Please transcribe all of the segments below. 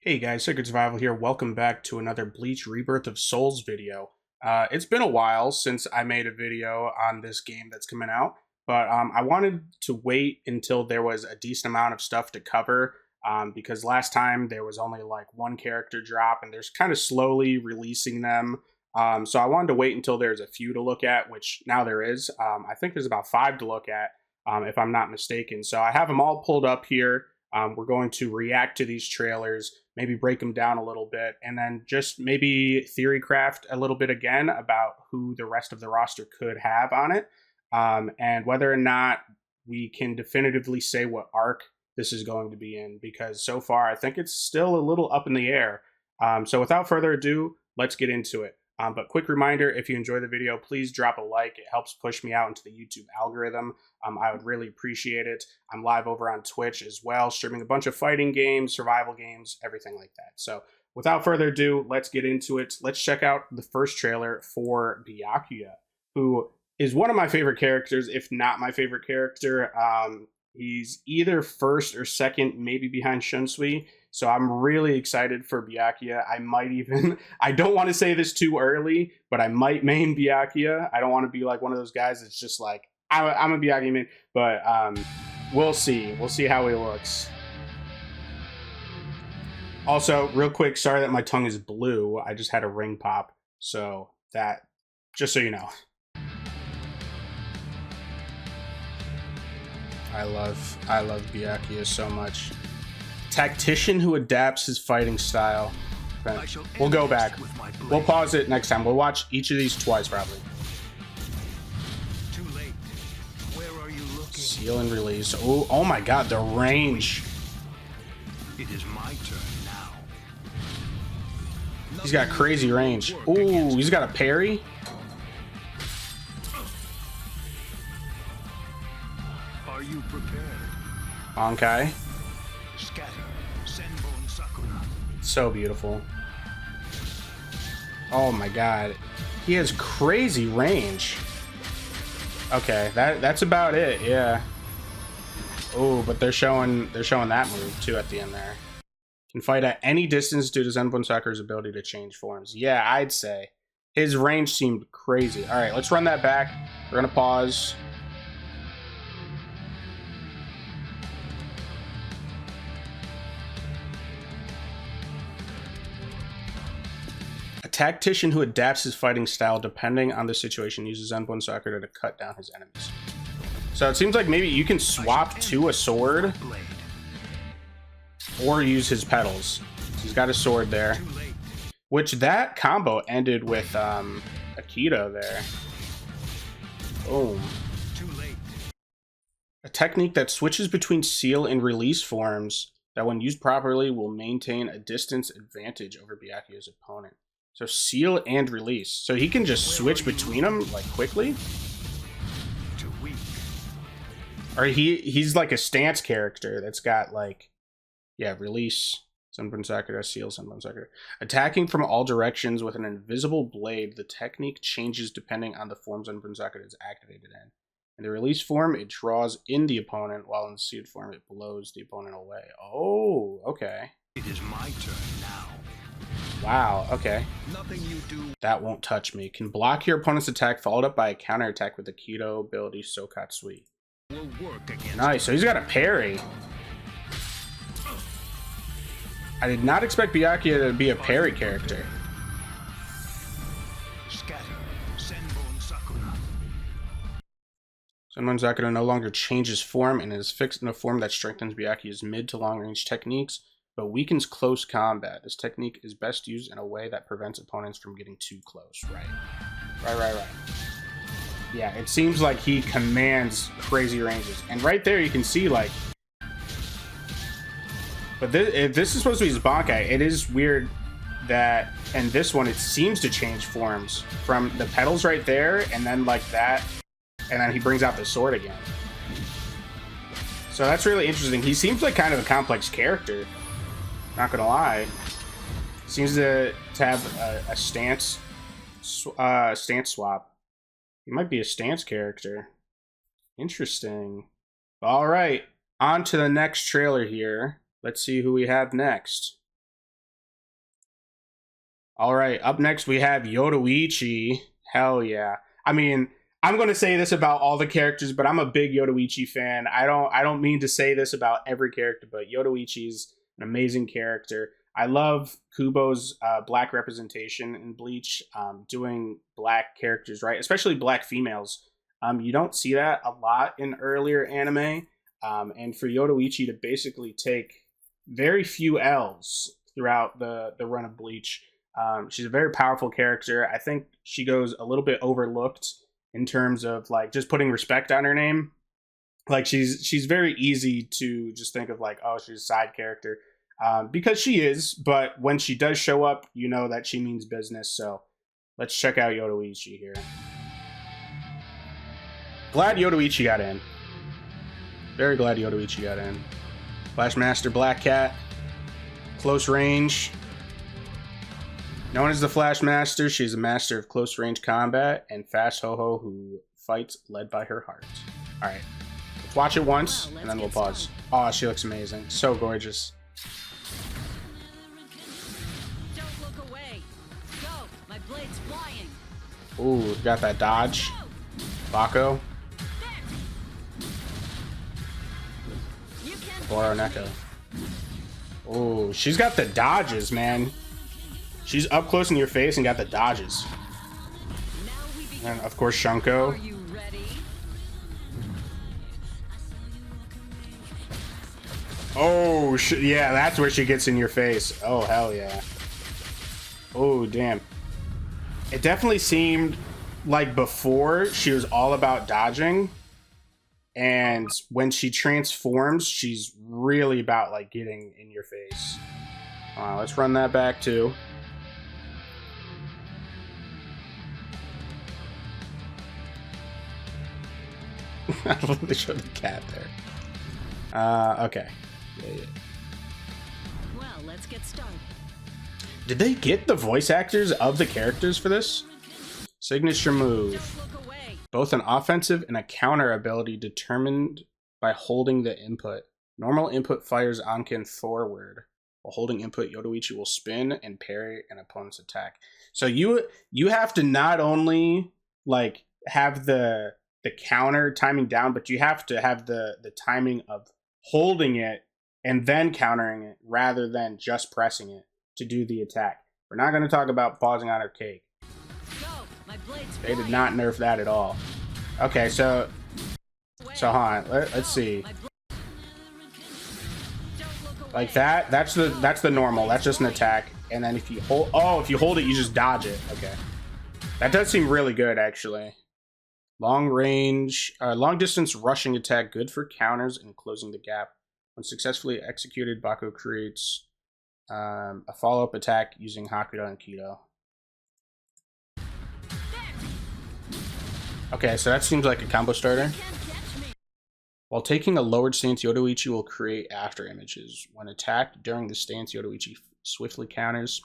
Hey guys, Sacred Survival here. Welcome back to another Bleach Rebirth of Souls video. It's been a while since I made a video on this game that's coming out, but I wanted to wait until there was a decent amount of stuff to cover because last time there was only like one character drop and there's kind of slowly releasing them. So I wanted to wait until there's a few to look at, which now there is. I think there's about 5 to look at, if I'm not mistaken. So I have them all pulled up here. We're going to react to these trailers, maybe break them down a little bit, and then just maybe theory craft a little bit again about who the rest of the roster could have on it, and whether or not we can definitively say what arc this is going to be in, because so far I think it's still a little up in the air. So without further ado, let's get into it. But quick reminder, if you enjoy the video, please drop a like. It helps push me out into the YouTube algorithm. I would really appreciate it. I'm live over on Twitch as well, streaming a bunch of fighting games, survival games, everything like that. So without further ado, let's get into it. Let's check out the first trailer for Byakuya, who is one of my favorite characters, if not my favorite character. He's either first or second, maybe behind Shunsui. So I'm really excited for Byakuya. I might even, I don't want to say this too early, but I might main Byakuya. I don't want to be like one of those guys that's just like, I'm a Byakuya main, but we'll see. We'll see how he looks. Also, real quick, sorry that my tongue is blue. I just had a ring pop. So that, just so you know. I love Byakuya so much. Tactician who adapts his fighting style. Okay. We'll go back. We'll pause it next time. We'll watch each of these twice probably. Too late. Where are you looking? Seal and release. Oh my god, the range. It is my turn now. He's got crazy range. Ooh, he's got a parry. Are you prepared? Honkai. Scatter. Senbon Sakura. So beautiful. Oh my god. He has crazy range. Okay, that's about it, yeah. Oh, but they're showing that move too at the end there. Can fight at any distance due to Senbon Sakura's ability to change forms. Yeah, I'd say. His range seemed crazy. Alright, let's run that back. We're gonna pause. Tactician who adapts his fighting style depending on the situation uses Senbon Sakura to cut down his enemies. So it seems like maybe you can swap to a sword or use his pedals. He's got a sword there, which that combo ended with Akito there. Boom. A technique that switches between seal and release forms that when used properly will maintain a distance advantage over Byakuya's opponent. So seal and release. So he can just switch between them like quickly. Or he's like a stance character that's got like, yeah, release, Senbon Sakura, seal, Senbon Sakura. Attacking from all directions with an invisible blade, the technique changes depending on the form Senbon Sakura is activated in. In the release form, it draws in the opponent, while in the sealed form, it blows the opponent away. Oh, okay. It is my turn now. Wow, okay. Nothing you do. That won't touch me. Can block your opponent's attack, followed up by a counterattack with the Kido ability Sokatsui. Will work against nice, so he's got a parry. I did not expect Byakuya to be a parry character. Scatter. Senbon Sakura. Senbon Sakura no longer changes form and is fixed in a form that strengthens Byakuya's mid to long range techniques, but weakens close combat. This technique is best used in a way that prevents opponents from getting too close. Right. Yeah, it seems like he commands crazy ranges. And right there you can see like... But this is supposed to be his Bankai. It is weird that in this one it seems to change forms from the pedals right there and then like that. And then he brings out the sword again. So that's really interesting. He seems like kind of a complex character. Not gonna lie, seems to have a stance swap. He might be a stance character. Interesting. All right, on to the next trailer here. Let's see who we have next. All right, up next we have Yoruichi. Hell yeah. I mean, I'm going to say this about all the characters, but I'm a big Yoruichi fan. I don't mean to say this about every character, but Yoruichi's an amazing character. I love Kubo's black representation in Bleach, doing black characters right, especially black females. You don't see that a lot in earlier anime, and for Yoruichi to basically take very few L's throughout the run of Bleach. She's a very powerful character. I think she goes a little bit overlooked in terms of like just putting respect on her name. Like she's very easy to just think of like, oh, she's a side character, because she is. But when she does show up, you know that she means business. So let's check out Yoruichi here. Glad Yoruichi got in. Very glad Yoruichi got in. Flashmaster Black Cat, close range. Known as the Flashmaster, she's a master of close range combat and fast ho-ho who fights led by her heart. All right, let's watch it once and then we'll pause. Oh, she looks amazing. So gorgeous. Don't look away. Go, my blade's flying. Ooh, got that dodge. Bako. Boroneko. Ooh, she's got the dodges, man. She's up close in your face and got the dodges. And of course, Shunko. Are you ready? Oh, yeah, that's where she gets in your face. Oh, hell yeah. Oh, damn. It definitely seemed like before she was all about dodging. And when she transforms, she's really about like getting in your face. Let's run that back too. I love they showed the cat there. Okay. Yeah. Well, let's get started. Did they get the voice actors of the characters for this? Signature move. Don't look away. Both an offensive and a counter ability determined by holding the input. Normal input fires Ankin forward. While holding input, Yoruichi will spin and parry an opponent's attack. So you have to not only like have the counter timing down, but you have to have the timing of holding it and then countering it rather than just pressing it to do the attack. We're not going to talk about pausing on her cake. Go, my blade's They did flying. not nerf that at all. Okay, so hold on. Let's see. Like that. That's the normal. That's just an attack. And then if you hold it, you just dodge it. Okay, that does seem really good actually. Long range, long distance rushing attack, good for counters and closing the gap. When successfully executed, Bako creates a follow-up attack using Hakuda and Kido. Okay, so that seems like a combo starter. While taking a lowered stance, Yoruichi will create after images. When attacked during the stance, Yoruichi swiftly counters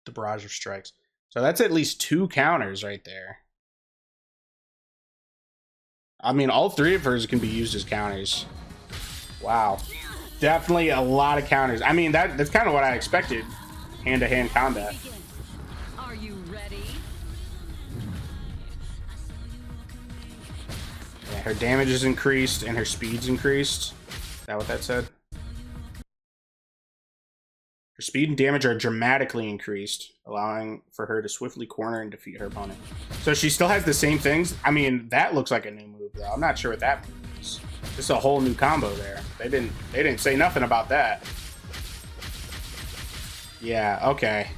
the barrage of strikes. So that's at least 2 counters right there. I mean, all 3 of hers can be used as counters. Wow. Definitely a lot of counters. I mean, that's kind of what I expected. Hand-to-hand combat. Are you ready? Yeah, her damage is increased and her speed's increased. Is that what that said? Her speed and damage are dramatically increased, allowing for her to swiftly corner and defeat her opponent. So she still has the same things. I mean, that looks like a new move, though. I'm not sure what that move is. It's a whole new combo there. They didn't say nothing about that. Yeah, okay.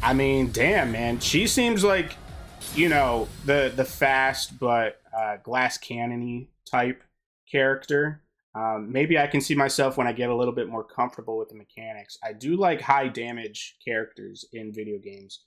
I mean, damn, man. She seems like, you know, the fast but glass cannon-y type character. Maybe I can see myself when I get a little bit more comfortable with the mechanics. I do like high damage characters in video games.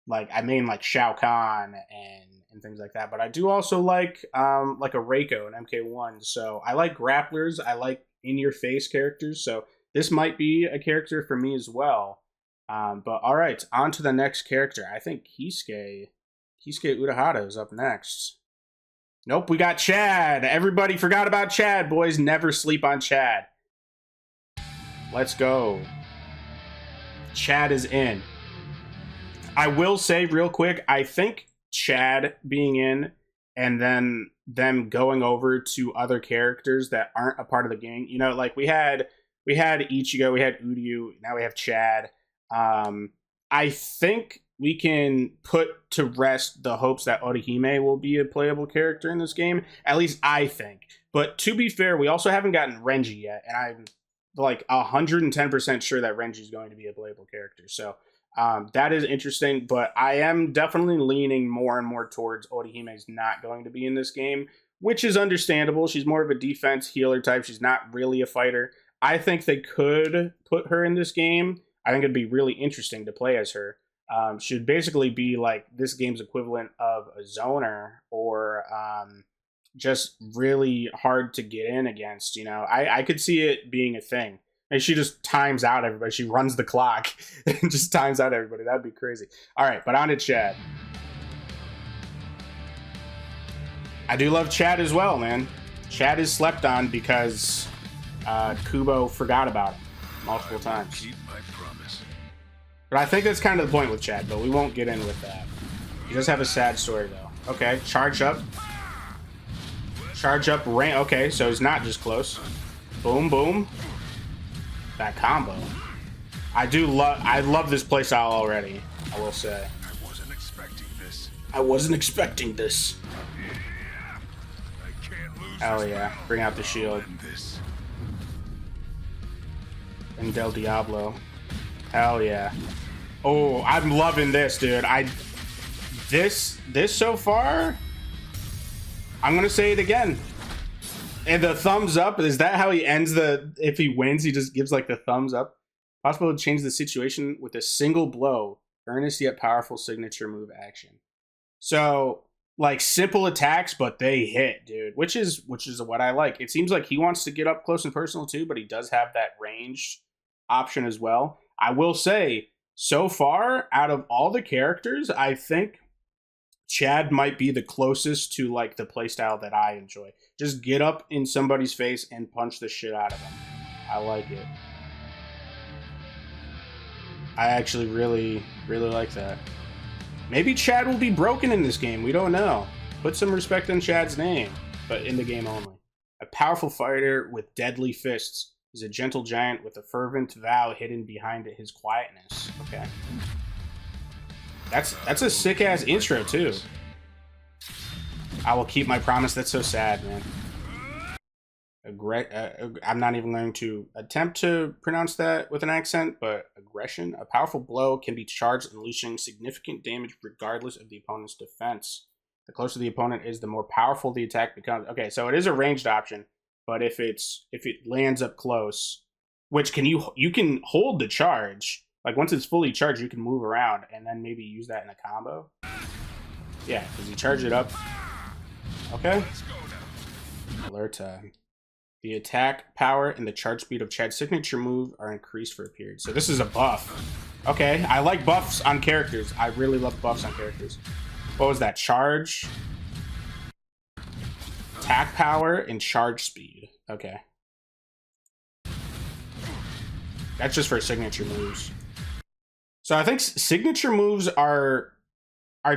Like I mean like Shao Kahn and things like that. But I do also like a Reiko and MK1. So I like grapplers. I like in-your-face characters. So this might be a character for me as well. But all right, on to the next character. I think Kisuke Urahara is up next. Nope, we got Chad. Everybody forgot about Chad, boys. Never sleep on Chad. Let's go. Chad is in. I will say real quick, I think Chad being in and then them going over to other characters that aren't a part of the gang, you know, like we had Ichigo, we had Uryu, now we have Chad. I think we can put to rest the hopes that Orihime will be a playable character in this game. At least I think. But to be fair, we also haven't gotten Renji yet, and I'm like 110% sure that Renji is going to be a playable character. So that is interesting, but I am definitely leaning more and more towards Orihime's not going to be in this game, which is understandable. She's more of a defense healer type. She's not really a fighter. I think they could put her in this game. I think it'd be really interesting to play as her. Should basically be like this game's equivalent of a zoner or just really hard to get in against. You know, I could see it being a thing. And she just times out everybody. She runs the clock and just times out everybody. That'd be crazy. All right, but on to Chad. I do love Chad as well, man. Chad is slept on because Kubo forgot about him multiple times. Keep my promise. But I think that's kind of the point with Chad, but we won't get in with that. He does have a sad story, though. Okay, charge up. Charge up, rain. Okay, so he's not just close. Boom, boom. That combo. I love this playstyle already, I will say. I wasn't expecting this. I wasn't expecting this. I can't lose. Hell this yeah. battle. Bring out the shield. I'll end this. And Del Diablo. Hell yeah. Oh, I'm loving this, dude. This so far, I'm gonna say it again. And the thumbs up, is that how he ends if he wins, he just gives like the thumbs up? Possible to change the situation with a single blow. Earnest yet powerful signature move action. So, like simple attacks, but they hit, dude. Which is what I like. It seems like he wants to get up close and personal too, but he does have that ranged option as well. I will say, so far, out of all the characters, I think Chad might be the closest to like the playstyle that I enjoy. Just get up in somebody's face and punch the shit out of them. I like it. I actually really, really like that. Maybe Chad will be broken in this game. We don't know. Put some respect on Chad's name, but in the game only. A powerful fighter with deadly fists. He's a gentle giant with a fervent vow hidden behind his quietness. Okay. That's a sick-ass intro, too. I will keep my promise. That's so sad, man. I'm not even going to attempt to pronounce that with an accent, but aggression. A powerful blow can be charged, unleashing significant damage regardless of the opponent's defense. The closer the opponent is, the more powerful the attack becomes. Okay, so it is a ranged option, but if it lands up close, which you can hold the charge. Like once it's fully charged, you can move around and then maybe use that in a combo. Yeah, because you charge it up. Okay. Alert time. The attack power and the charge speed of Chad's signature move are increased for a period. So this is a buff. Okay, I like buffs on characters. I really love buffs on characters. What was that? Charge, attack power, and charge speed. Okay. That's just for signature moves. So I think signature moves are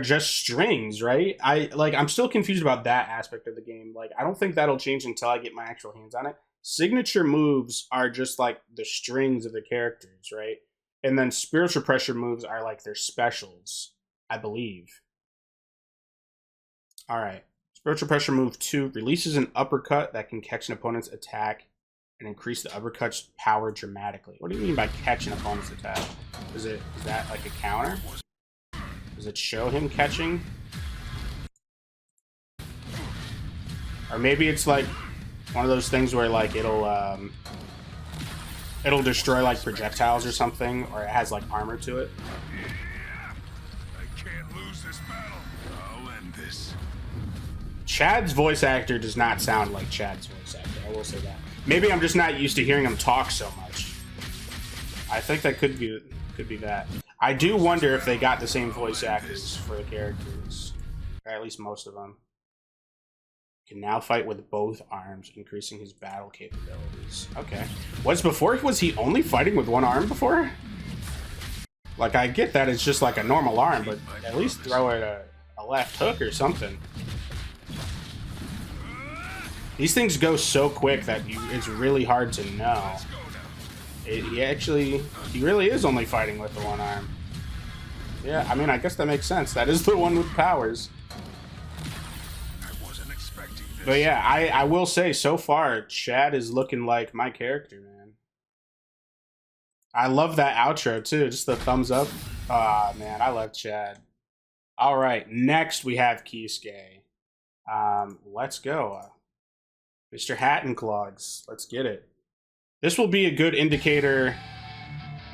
just strings, right? I'm still confused about that aspect of the game. Like, I don't think that'll change until I get my actual hands on it. Signature moves are just like the strings of the characters, right? And then spiritual pressure moves are like their specials, I believe. All right. Spiritual pressure move 2 releases an uppercut that can catch an opponent's attack and increase the uppercut's power dramatically. What do you mean by catch an opponent's attack? Is that like a counter? Does it show him catching? Or maybe it's like one of those things where like it'll destroy like projectiles or something, or it has like armor to it. I can't lose this battle. I'll end this. Chad's voice actor does not sound like Chad's voice actor. I will say that. Maybe I'm just not used to hearing him talk so much. I think that could be that. I do wonder if they got the same voice actors for the characters, or at least most of them. Can now fight with both arms, increasing his battle capabilities. Okay. Was he only fighting with one arm before? Like, I get that it's just like a normal arm, but at least throw it a left hook or something. These things go so quick that it's really hard to know. He really is only fighting with the one arm. Yeah, I mean, I guess that makes sense. That is the one with powers. I wasn't expecting this. But yeah, I will say, so far, Chad is looking like my character, man. I love that outro, too. Just the thumbs up. Ah, man, I love Chad. All right, next we have Kisuke. Let's go. Mr. Hattenclogs. Let's get it. This will be a good indicator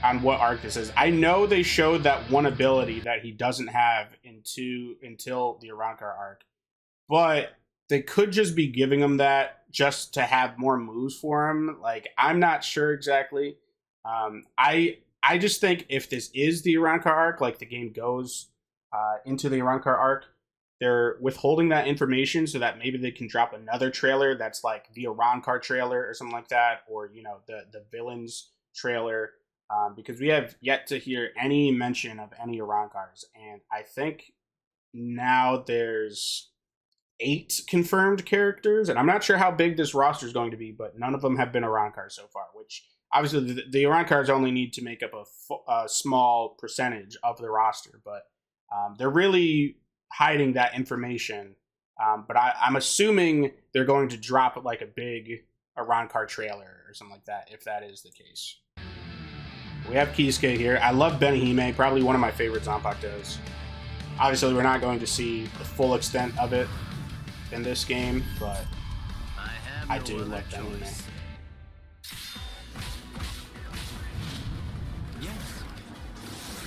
on what arc this is. I know they showed that one ability that he doesn't have until the Arrancar arc, but they could just be giving him that just to have more moves for him. Like, I'm not sure exactly. I just think if this is the Arrancar arc, like the game goes into the Arrancar arc, they're withholding that information so that maybe they can drop another trailer that's like the Arrancar trailer or something like that, or, you know, the villains trailer, because we have yet to hear any mention of any Arrancars, and I think now there's 8 confirmed characters, and I'm not sure how big this roster is going to be, but none of them have been Arrancars so far, which obviously the Arrancars only need to make up a small percentage of the roster, but they're really hiding that information, but I'm assuming they're going to drop like a big Arrancar trailer or something like that, if that is the case. We have Kisuke here. I love Benihime, probably one of my favorite Zanpakutos. Obviously, we're not going to see the full extent of it in this game, but I do love Benihime.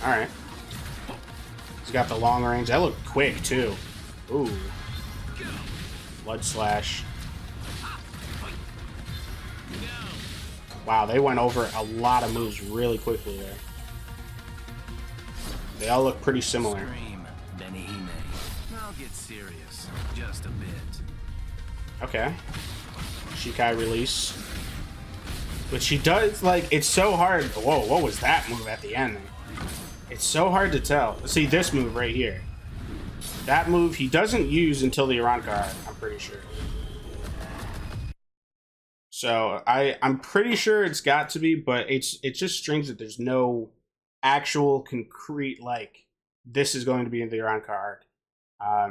Alright. He's got the long range. That looked quick, too. Ooh. Blood slash. Wow, they went over a lot of moves really quickly there. They all look pretty similar. I'll get serious, just a bit. Okay. Shikai release. But she does, like, it's so hard. Whoa, what was that move at the end? It's so hard to tell. See this move right here. That move he doesn't use until the Arrancar, I'm pretty sure. So I'm pretty sure it's got to be, but it's just strange that there's no actual concrete, like, this is going to be in the Arrancar arc.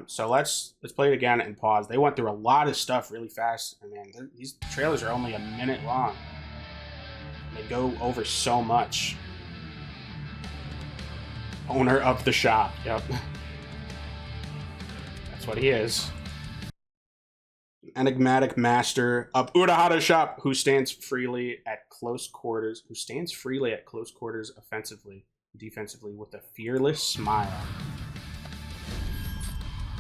So let's play it again and pause. They went through a lot of stuff really fast, and man, these trailers are only a minute long. They go over so much. Owner of the shop. Yep. That's what he is. Enigmatic master of Urahara shop who stands freely at close quarters. Offensively, defensively with a fearless smile.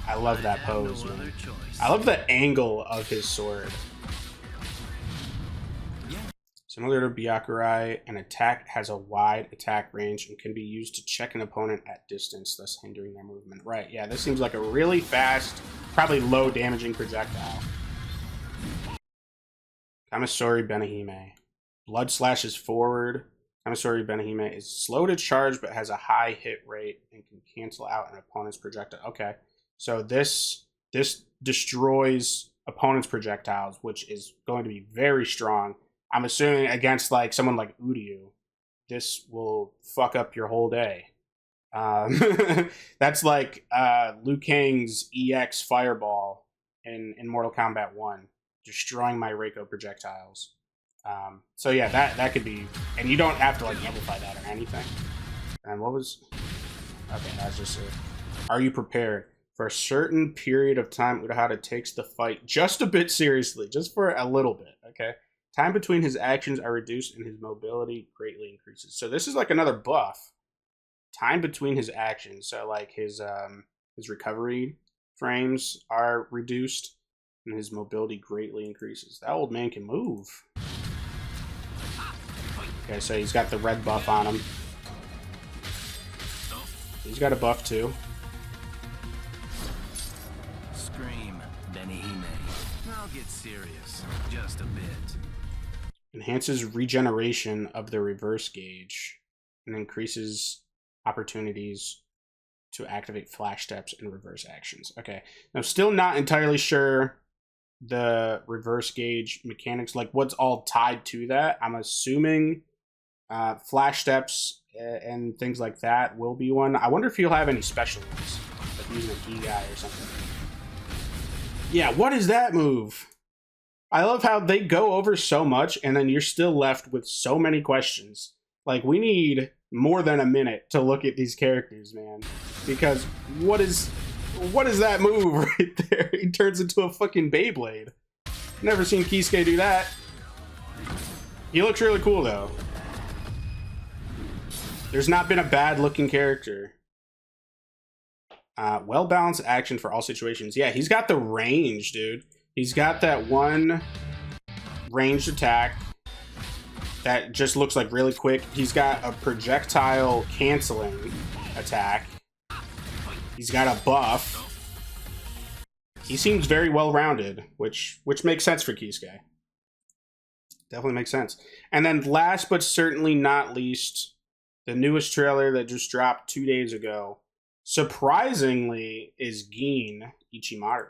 I love that pose, man. I love the angle of his sword. Similar to Byakuya, an attack has a wide attack range and can be used to check an opponent at distance, thus hindering their movement. Right, yeah, this seems like a really fast, probably low damaging projectile. Kamisori Benihime. Blood slashes forward. Kamisori Benihime is slow to charge but has a high hit rate and can cancel out an opponent's projectile. Okay, so this destroys opponent's projectiles, which is going to be very strong. I'm assuming against like someone like Uryu, this will fuck up your whole day. That's like Liu Kang's EX Fireball in Mortal Kombat 1, destroying my Reiko projectiles. So yeah, that could be, and you don't have to like amplify that or anything. And what was? Okay, that's just it. Are you prepared? For a certain period of time, Urahara takes the fight just a bit seriously, just for a little bit. Okay. Time between his actions are reduced and his mobility greatly increases. So this is like another buff. Time between his actions. So like his recovery frames are reduced and his mobility greatly increases. That old man can move. Okay, so he's got the red buff on him. He's got a buff too. Scream, Benihime. I'll get serious, just a bit. Enhances regeneration of the reverse gauge and increases opportunities to activate flash steps and reverse actions. Okay. I'm still not entirely sure the reverse gauge mechanics, like what's all tied to that. I'm assuming flash steps and things like that will be one. I wonder if you'll have any special ones, like using a key guy or something. Yeah, what is that move? I love how they go over so much and then you're still left with so many questions. Like, we need more than a minute to look at these characters, man. Because what is that move right there? He turns into a fucking Beyblade. Never seen Kisuke do that. He looks really cool, though. There's not been a bad-looking character. Well-balanced action for all situations. Yeah, he's got the range, dude. He's got that one ranged attack that just looks like really quick. He's got a projectile canceling attack. He's got a buff. He seems very well-rounded, which makes sense for Kisuke. Definitely makes sense. And then last but certainly not least, the newest trailer that just dropped 2 days ago, surprisingly, is Gin Ichimaru.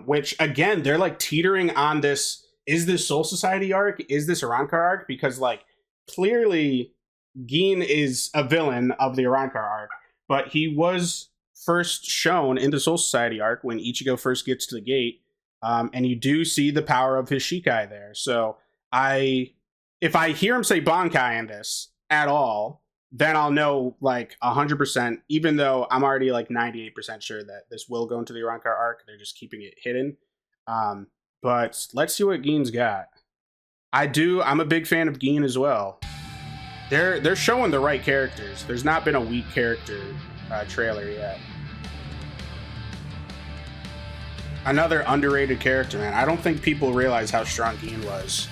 Which, again, they're like teetering on this, is this Soul Society arc? Is this Arrancar arc? Because, like, clearly Gin is a villain of the Arrancar arc, but he was first shown in the Soul Society arc when Ichigo first gets to the gate, and you do see the power of his Shikai there. So if I hear him say Bankai in this at all, then I'll know like 100%, even though I'm already like 98% sure that this will go into the Arrancar arc. They're just keeping it hidden. But let's see what Gin's got. I'm a big fan of Gin as well. They're showing the right characters. There's not been a weak character trailer yet. Another underrated character, man. I don't think people realize how strong Gin was.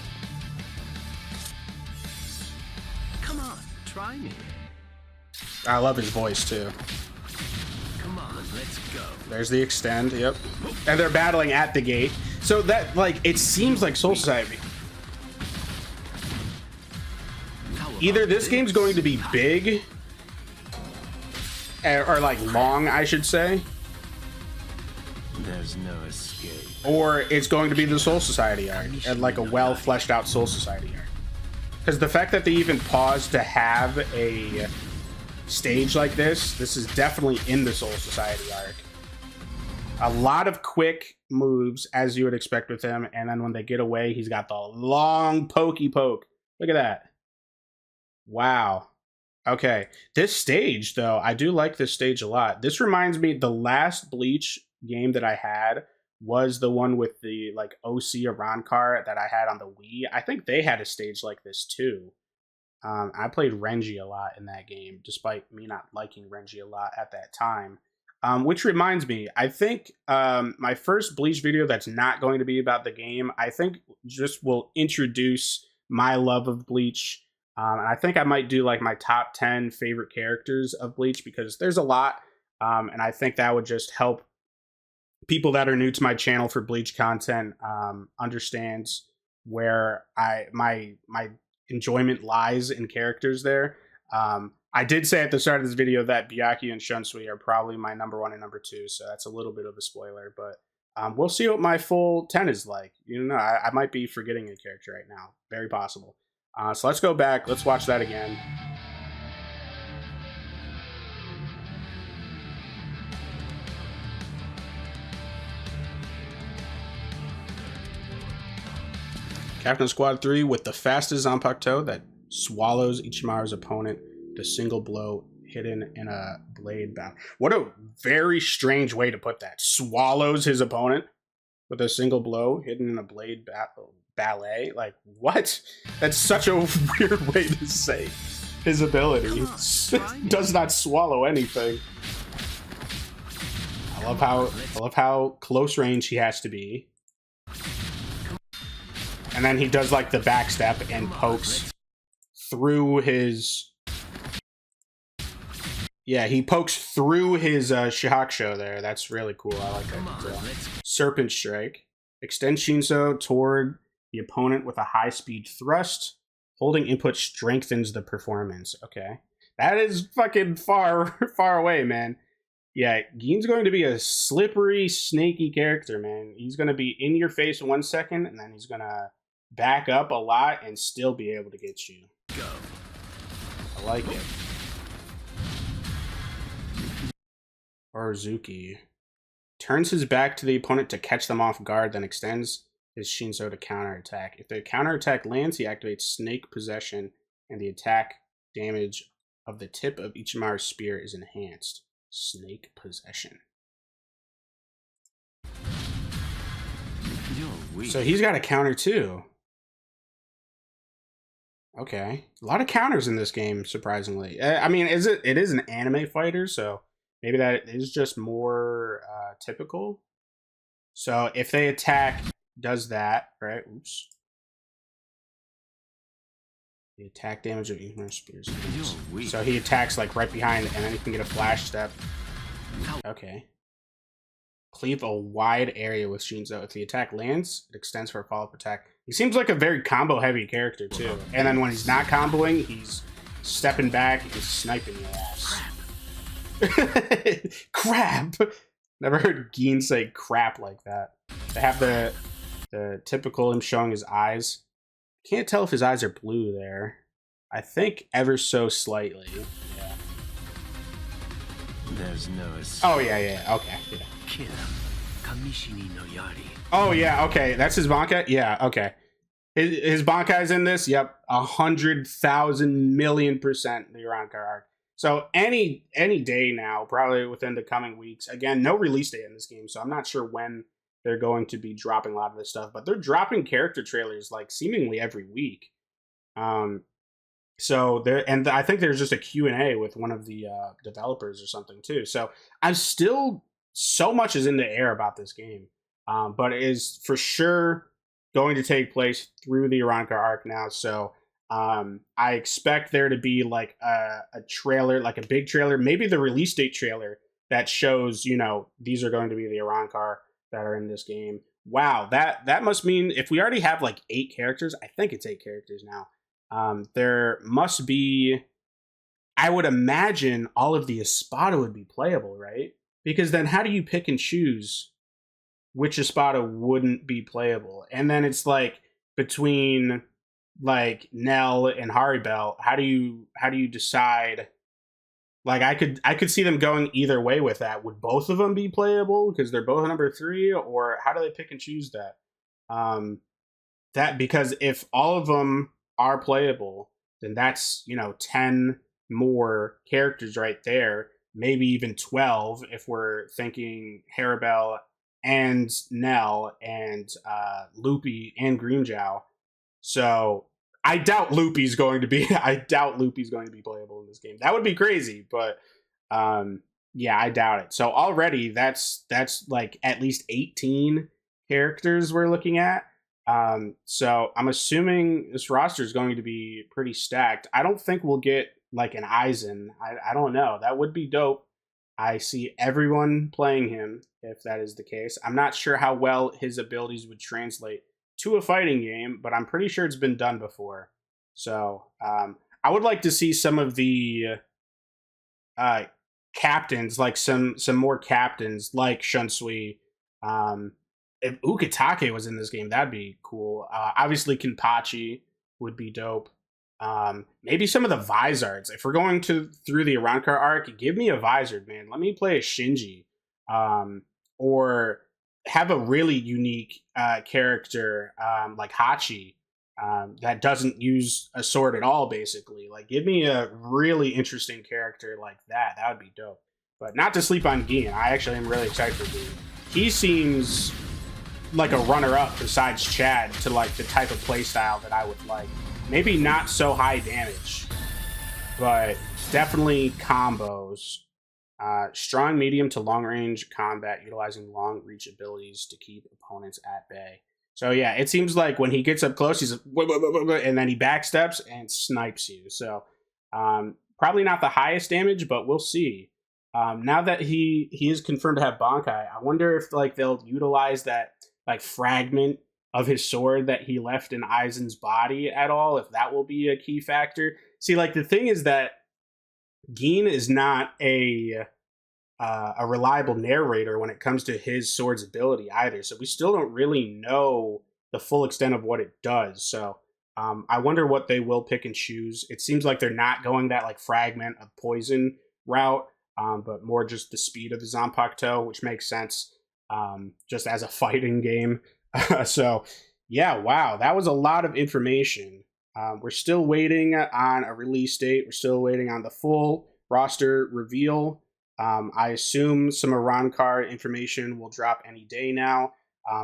Come on, try me. I love his voice too. Come on, let's go. There's the extend, yep. And they're battling at the gate. So that, like, it seems like Soul Society. Either this game's going to be big, or like long, I should say. There's no escape. Or it's going to be the Soul Society arc, and like a well fleshed out Soul Society arc. Because the fact that they even paused to have a stage like this is definitely in the Soul Society arc. A lot of quick moves, as you would expect with him, and then when they get away, he's got the long pokey poke. Look at that. Wow. Okay. This stage, though, I do like this stage a lot. This reminds me, the last Bleach game that I had was the one with the like OC Arrancar that I had on the Wii. I think they had a stage like this too. I played Renji a lot in that game, despite me not liking Renji a lot at that time. Which reminds me, I think my first Bleach video that's not going to be about the game, I think just will introduce my love of Bleach. And I think I might do like my top 10 favorite characters of Bleach, because there's a lot. And I think that would just help people that are new to my channel for Bleach content understands where my enjoyment lies in characters there. I did say at the start of this video that Byakuya and Shunsui are probably my number 1 and number 2, so that's a little bit of a spoiler, but we'll see what my full 10 is like. You know, I might be forgetting a character right now. Very possible. So let's go back. Let's watch that again. Captain Squad 3 with the fastest Zanpakuto that swallows Ichimaru's opponent with a single blow hidden in a blade battle. What a very strange way to put that. Swallows his opponent with a single blow hidden in a blade ballet. Like, what? That's such a weird way to say his ability. Does not swallow anything. I love how close range he has to be. And then he does like the backstep and pokes through his... Yeah, he pokes through his Shihakusho there. That's really cool. I like that detail. Serpent Strike. Extend Shinso toward the opponent with a high-speed thrust. Holding input strengthens the performance. Okay. That is fucking far, far away, man. Yeah, Gin's going to be a slippery, snaky character, man. He's going to be in your face 1 second, and then he's going to back up a lot and still be able to get you. Go. I like it. Orozuki turns his back to the opponent to catch them off guard, then extends his Shinzo to counterattack. If the counterattack lands, he activates Snake Possession, and the attack damage of the tip of Ichimaru's spear is enhanced. Snake Possession. You're weak. So he's got a counter too. Okay, a lot of counters in this game, surprisingly. I mean, it is an anime fighter, so maybe that is just more typical. So if they attack, does that, right? Oops. The attack damage of Ichimaru spears. So he attacks like right behind, and then he can get a flash step. Okay. Cleave a wide area with Shinzo. If the attack lands, it extends for a follow-up attack. He seems like a very combo-heavy character, too. And then when he's not comboing, he's stepping back and sniping your ass. Crap! Never heard Gin say crap like that. They have the typical him showing his eyes. Can't tell if his eyes are blue there. I think ever so slightly. Yeah. There's no escape. Oh, yeah. Okay, yeah. Kill him. Kamishini no Yari. Oh, yeah, okay. That's his Bankai? Yeah, okay. His Bankai's in this? Yep. 100,000,000,000% the Iranka arc. So any day now, probably within the coming weeks. Again, no release date in this game, so I'm not sure when they're going to be dropping a lot of this stuff. But they're dropping character trailers like seemingly every week. So there, and I think there's just a Q&A with one of the developers or something too. So I'm still, so much is in the air about this game. But it is for sure going to take place through the Iranka arc now. So I expect there to be like a trailer, like a big trailer, maybe the release date trailer that shows, you know, these are going to be the Iranka that are in this game. Wow, that must mean if we already have like 8 characters, I think it's 8 characters now. There must be, I would imagine all of the Espada would be playable, right? Because then how do you pick and choose which Espada wouldn't be playable? And then it's like between like Nell and Haribel, how do you decide? Like I could see them going either way with that. Would both of them be playable because they're both number 3, or how do they pick and choose that? That because if all of them are playable, then that's, you know, 10 more characters right there, maybe even 12 if we're thinking Haribel and Nell and Loopy and Grimmjow. So I doubt Loopy's going to be playable in this game. That would be crazy, but yeah, I doubt it. So already that's like at least 18 characters we're looking at. So I'm assuming this roster is going to be pretty stacked. I don't think we'll get like an Aizen. I don't know. That would be dope. I see everyone playing him if that is the case. I'm not sure how well his abilities would translate to a fighting game, but I'm pretty sure it's been done before. So I would like to see some of the captains, like some more captains like Shunsui. If Ukitake was in this game, that'd be cool. Obviously, Kenpachi would be dope. Maybe some of the Vizards. If we're going through the Iranka arc, give me a Vizard, man. Let me play a Shinji. Or have a really unique character like Hachi that doesn't use a sword at all, basically. Like, give me a really interesting character like that. That would be dope. But not to sleep on Gin. I actually am really excited for Gin. He seems like a runner-up besides Chad to like the type of playstyle that I would like. Maybe not so high damage, but definitely combos. Strong medium to long range combat utilizing long reach abilities to keep opponents at bay. So yeah, it seems like when he gets up close, he's and then he backsteps and snipes you. So probably not the highest damage, but we'll see. Now that he is confirmed to have Bankai, I wonder if like they'll utilize that like fragment of his sword that he left in Aizen's body at all, if that will be a key factor. See, like the thing is that Gin is not a reliable narrator when it comes to his sword's ability either. So we still don't really know the full extent of what it does. So I wonder what they will pick and choose. It seems like they're not going that like fragment of poison route, but more just the speed of the Zanpakuto, which makes sense just as a fighting game. So yeah, wow, that was a lot of information. We're still waiting on a release date. We're still waiting on the full roster reveal. I assume some Iran card information will drop any day now.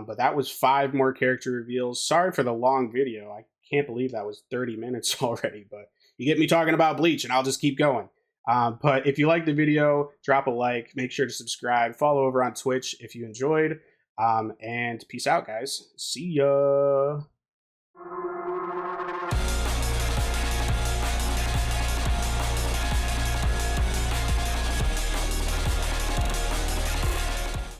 But that was 5 more character reveals. Sorry for the long video. I can't believe that was 30 minutes already, but you get me talking about Bleach and I'll just keep going. But if you liked the video, drop a like, make sure to subscribe, follow over on Twitch if you enjoyed, and peace out, guys. See ya.